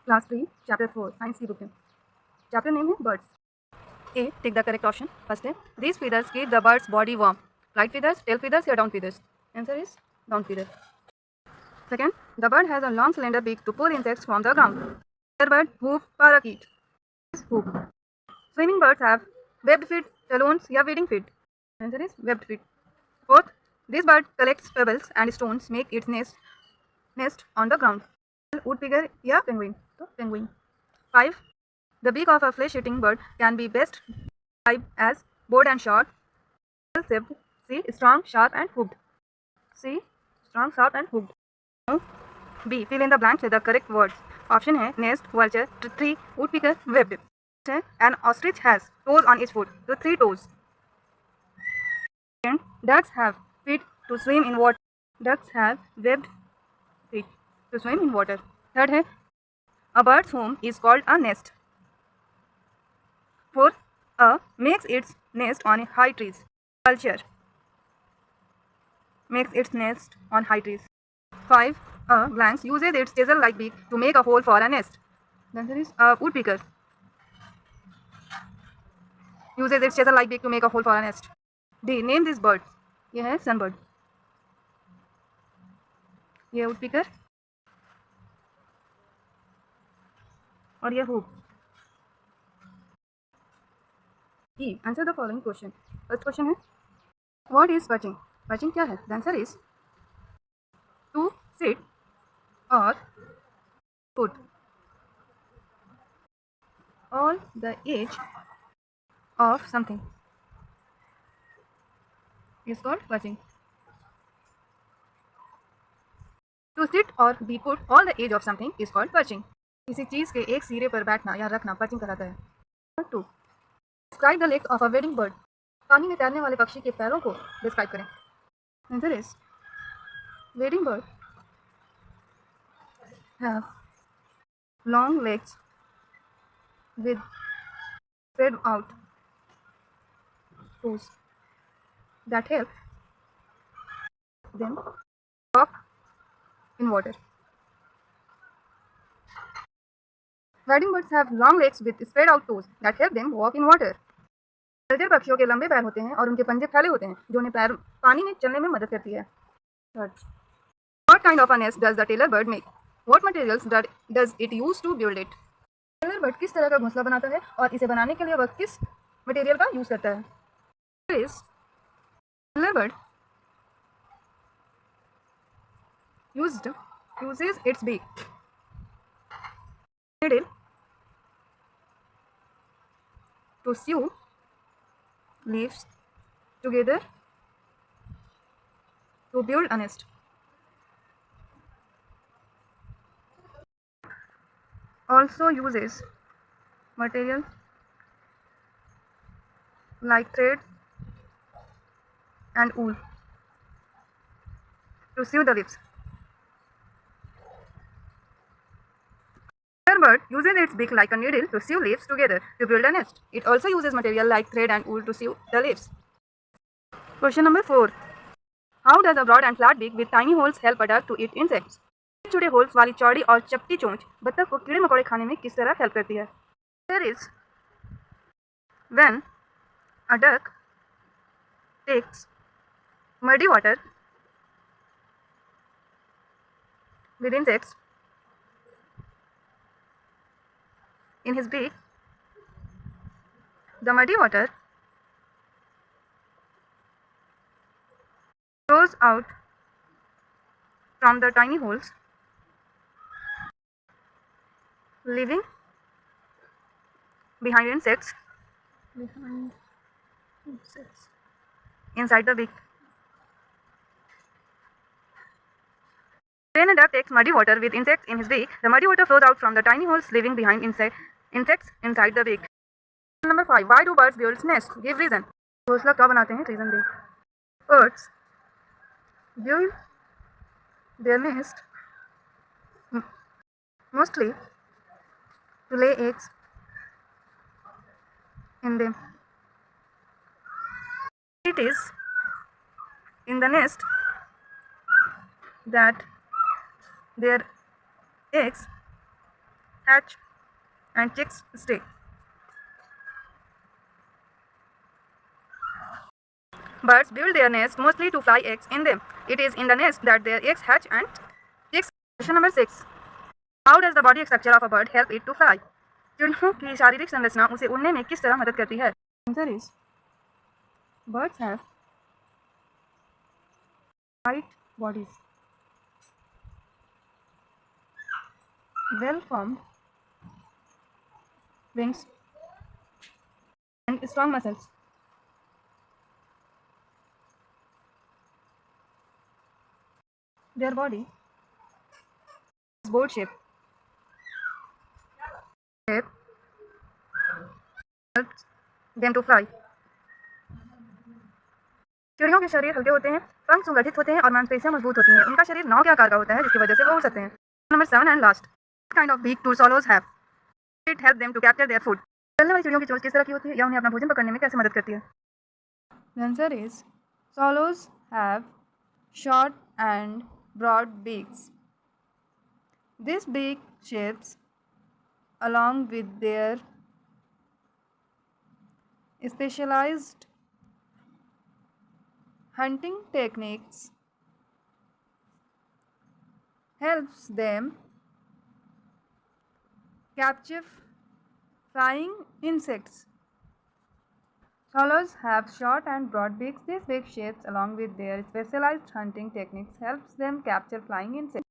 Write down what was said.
Class 3, Chapter 4, Science की book है. Chapter name है Birds. A. Take the correct option. First है, these feathers keep the bird's body warm. Flight feathers, tail feathers या down feathers? Answer is down feather. Second, the bird has a long slender beak to pull insects from the ground. Other bird, hoop, parakeet. Hoop. Swimming birds have webbed feet, talons या wading feet? Answer is webbed feet. Fourth, this bird collects pebbles and stones, make its nest on the ground. Woodpecker या penguin? So penguin. 5. The beak of a flesh-eating bird can be best described as broad and short, shaped. C. Strong, sharp, and hooked. C. Strong, sharp, and hooked. Now, B. Fill in the blanks with the correct words. Option है nest, vulture, tree, woodpecker, webbed. An ostrich has toes on its foot, so 3 toes. Second, ducks have feet to swim in water. Ducks have webbed feet to swim in water. Third है a bird's home is called a nest. Fourth, a makes its nest on high trees. Vulture makes its nest on high trees. 5. A blanks uses its chisel-like beak to make a hole for a nest. The answer is a woodpecker uses its chisel-like beak to make a hole for a nest. D. Name this bird. यह है sunbird. यह woodpecker और यह hoop. E. Answer the following question. First question है What is perching? Perching क्या है? The answer is to sit or put on the edge of something is called perching. To sit or be put on the edge of something is called perching. किसी चीज के एक सिरे पर बैठना या रखना perching कहलाता है. Number 2. Describe the legs of a wading bird. पानी में तैरने वाले पक्षी के पैरों को डिस्क्राइब करें. Answer is wading bird have long legs with spread out toes that help them walk in water. Wading birds have long legs with spread out toes that help them walk in water. जलचर पक्षियों के लंबे पैर होते हैं और उनके पंजे फैले होते हैं जो उन्हें पैर पानी में चलने में मदद करती है. Third, what kind of a nest does the tailor bird make? What materials does it use to build it? Tailor bird किस तरह का घोंसला बनाता है और इसे बनाने के लिए वह किस मटेरियल का यूज करता है? Tailor bird uses its beak, needle to sew leaves together to build a nest. Also uses material like thread and wool to sew the leaves. Tailor bird uses its beak like a needle to sew leaves together to build a nest. It also uses material like thread and wool to sew the leaves. Question number 4. How does a broad and flat beak with tiny holes help a duck to eat insects? छोटे holes वाली चौड़ी और चपटी चोंच बत्तख को कीड़े मकोड़े खाने में किस तरह हेल्प करती है? There is when a duck takes muddy water with insects in his beak, the muddy water flows out from the tiny holes, leaving behind insects inside the beak. When a duck takes muddy water with insects in his beak, the muddy water flows out from the tiny holes, leaving behind insects inside the beak. Number 5. Why do birds build nests? Give reason. घोंसला क्यों बनाते हैं? Reason they. Birds build their nest mostly to lay eggs in them. It is in the nest that their eggs hatch, and chicks stay. Birds build their nest mostly to fly eggs in them. It is in the nest that their eggs hatch and chicks. Question number 6. How does the body structure of a bird help it to fly? चिड़ियों की शारीरिक संरचना उसे उड़ने में किस तरह मदद करती है? Answer is birds have white bodies, well-formed wings, and strong muscles. Their body is bowl shape. Shape helps them to fly. चिड़ियों के शरीर हल्के होते हैं, पंख सुगठित होते हैं और मांसपेशियां मजबूत होती हैं। उनका शरीर नाव के आकार का होता है जिसकी वजह से वो उड़ सकते हैं। Number 7 and last, kind of beak do swallows have? It help them to capture their food. चलने वाली चिड़ियों की चोंच किस तरह की होती है या उन्हें अपना भोजन पकड़ने में कैसे मदद करती है? The answer is swallows have short and broad beaks. This beak shapes, along with their specialized hunting techniques, helps them capture flying insects. Swallows have short and broad beaks. These beak shapes, along with their specialized hunting techniques, helps them capture flying insects.